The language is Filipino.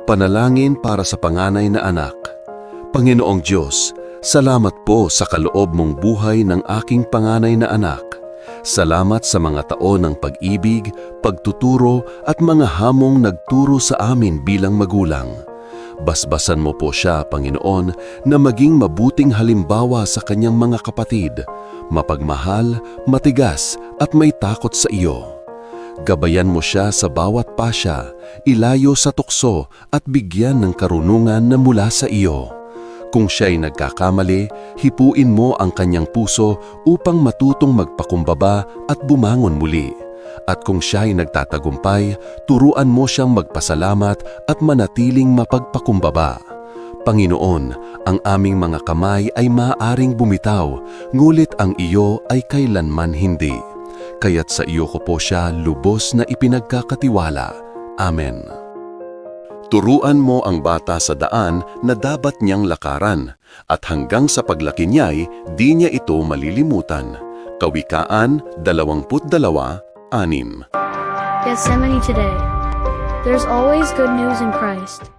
Panalangin para sa panganay na anak. Panginoong Diyos, salamat po sa kaloob mong buhay ng aking panganay na anak. Salamat sa mga taon ng pag-ibig, pagtuturo at mga hamong nagturo sa amin bilang magulang. Basbasan mo po siya, Panginoon, na maging mabuting halimbawa sa kanyang mga kapatid, mapagmahal, matigas at may takot sa iyo. Gabayan mo siya sa bawat pasya, ilayo sa tukso at bigyan ng karunungan na mula sa iyo. Kung siya'y nagkakamali, hipuin mo ang kanyang puso upang matutong magpakumbaba at bumangon muli. At kung siya'y nagtatagumpay, turuan mo siyang magpasalamat at manatiling mapagpakumbaba. Panginoon, ang aming mga kamay ay maaaring bumitaw, ngulit ang iyo ay kailanman hindi. Kaya't sa iyo ko po siya lubos na ipinagkakatiwala. Amen. Turuan mo ang bata sa daan na dapat niyang lakaran, at hanggang sa paglaki niya'y di niya ito malilimutan. Kawikaan 22:6. Gethsemane today. There's always good news in Christ.